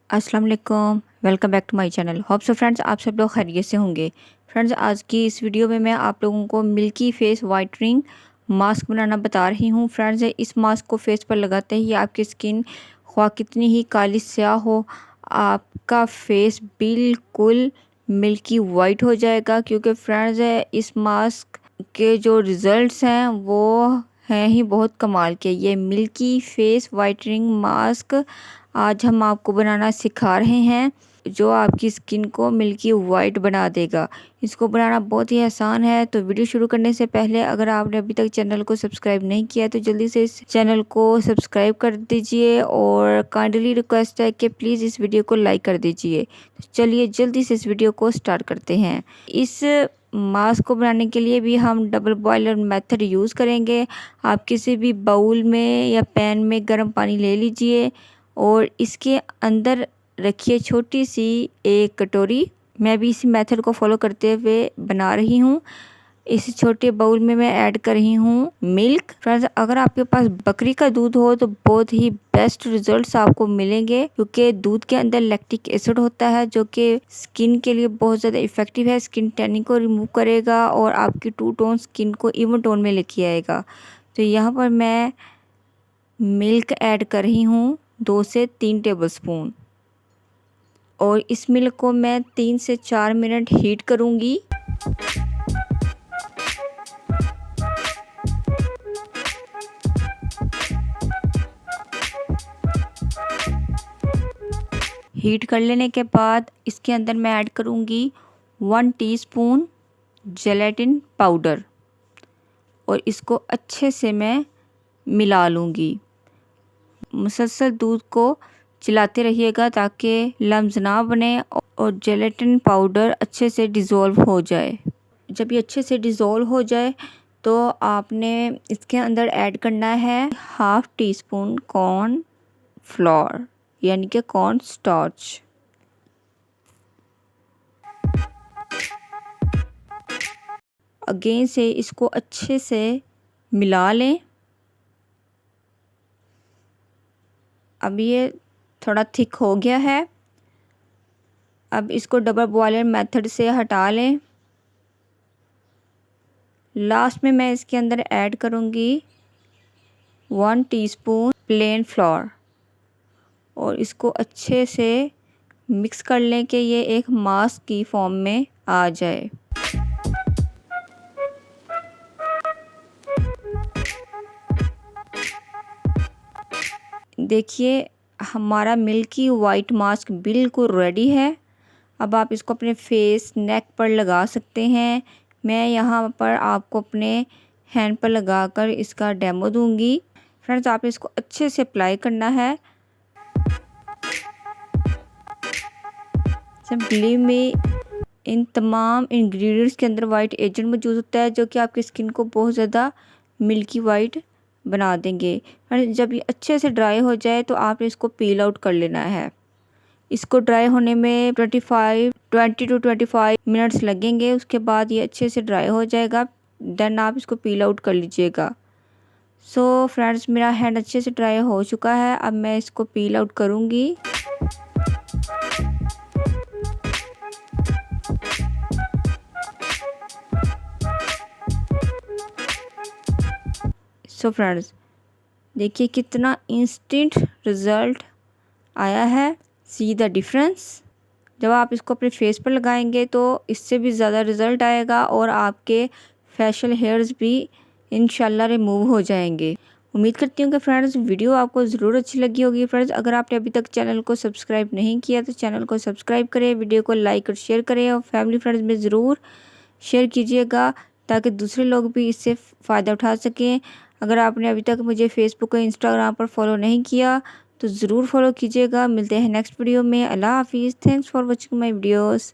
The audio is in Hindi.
अस्सलाम वालेकुम, welcome back to my channel. Hope so friends आप सब लोग खैरियत से होंगे। फ्रेंड्स आज की इस वीडियो में मैं आप लोगों को मिल्की फेस वाइटनिंग मास्क बनाना बता रही हूँ। फ्रेंड्स इस मास्क को फेस पर लगाते ही आपकी स्किन ख्वाह कितनी ही काली स्याह हो, आपका फेस बिल्कुल मिल्की वाइट हो जाएगा। क्योंकि फ्रेंड्स इस मास्क के जो रिज़ल्ट्स हैं वो हैं ही बहुत कमाल के। ये मिल्की फेस वाइटनिंग मास्क आज हम आपको बनाना सिखा रहे हैं, जो आपकी स्किन को मिल्की वाइट बना देगा। इसको बनाना बहुत ही आसान है। तो वीडियो शुरू करने से पहले अगर आपने अभी तक चैनल को सब्सक्राइब नहीं किया तो जल्दी से इस चैनल को सब्सक्राइब कर दीजिए और काइंडली रिक्वेस्ट है कि प्लीज़ इस वीडियो को लाइक कर दीजिए। तो चलिए जल्दी से इस वीडियो को स्टार्ट करते हैं। इस मास्क को बनाने के लिए भी हम डबल बॉयलर मेथड यूज़ करेंगे। आप किसी भी बाउल में या पैन में गर्म पानी ले लीजिए और इसके अंदर रखिए छोटी सी एक कटोरी। मैं भी इसी मेथड को फॉलो करते हुए बना रही हूँ। इस छोटे बाउल में मैं ऐड कर रही हूँ मिल्क। फ्रेंड्स अगर आपके पास बकरी का दूध हो तो बहुत ही बेस्ट रिजल्ट्स आपको मिलेंगे, क्योंकि दूध के अंदर लैक्टिक एसिड होता है जो कि स्किन के लिए बहुत ज़्यादा इफ़ेक्टिव है। स्किन टैनिंग को रिमूव करेगा और आपकी टू टोन स्किन को इवन टोन में लेके आएगा। तो यहाँ पर मैं मिल्क ऐड कर रही हूँ 2 से 3 टेबलस्पून और इस मिल्क को मैं 3 से 4 मिनट हीट करूँगी। हीट कर लेने के बाद इसके अंदर मैं ऐड करूँगी 1 टीस्पून जेलेटिन पाउडर और इसको अच्छे से मैं मिला लूँगी। मुसलसल दूध को चलाते रहिएगा ताकि लम्स ना बने और जेलेटिन पाउडर अच्छे से डिज़ोल्व हो जाए। जब ये अच्छे से डिज़ोल्व हो जाए तो आपने इसके अंदर ऐड करना है half tea spoon corn flour यानी कि कॉर्न स्टार्च। अगेन से इसको अच्छे से मिला लें। अब ये थोड़ा थिक हो गया है। अब इसको डबल बॉयलर मेथड से हटा लें। लास्ट में मैं इसके अंदर ऐड करूँगी 1 टीस्पून प्लेन फ्लोर और इसको अच्छे से मिक्स कर लें कि ये एक मास्क की फॉर्म में आ जाए। देखिए हमारा मिल्की वाइट मास्क बिल्कुल रेडी है। अब आप इसको अपने फेस नेक पर लगा सकते हैं। मैं यहाँ पर आपको अपने हैंड पर लगाकर इसका डेमो दूंगी। फ्रेंड्स आप इसको अच्छे से अप्लाई करना है। बिलीव मी, इन तमाम इंग्रेडिएंट्स के अंदर वाइट एजेंट मौजूद होता है जो कि आपकी स्किन को बहुत ज़्यादा मिल्की वाइट बना देंगे। जब ये अच्छे से ड्राई हो जाए तो आप इसको पील आउट कर लेना है। इसको ड्राई होने में 20 to 25 मिनट्स लगेंगे। उसके बाद ये अच्छे से ड्राई हो जाएगा। देन आप इसको पील आउट कर लीजिएगा। सो फ्रेंड्स मेरा हैंड अच्छे से ड्राई हो चुका है। अब मैं इसको पील आउट करूँगी। सो फ्रेंड्स देखिए कितना इंस्टेंट रिज़ल्ट आया है। See the difference. जब आप इसको अपने फेस पर लगाएंगे तो इससे भी ज़्यादा रिज़ल्ट आएगा और आपके फेशियल हेयर्स भी इंशाल्लाह रिमूव हो जाएंगे। उम्मीद करती हूँ कि फ्रेंड्स वीडियो आपको ज़रूर अच्छी लगी होगी। फ्रेंड्स अगर आपने अभी तक चैनल को सब्सक्राइब नहीं किया तो चैनल को सब्सक्राइब करें, वीडियो को लाइक और शेयर करें और फैमिली फ्रेंड्स में ज़रूर शेयर कीजिएगा ताकि दूसरे लोग भी इससे फ़ायदा उठा सकें। अगर आपने अभी तक मुझे फेसबुक और इंस्टाग्राम पर फॉलो नहीं किया तो ज़रूर फॉलो कीजिएगा। मिलते हैं नेक्स्ट वीडियो में। अल्लाह हाफिज़। Thanks for watching my videos.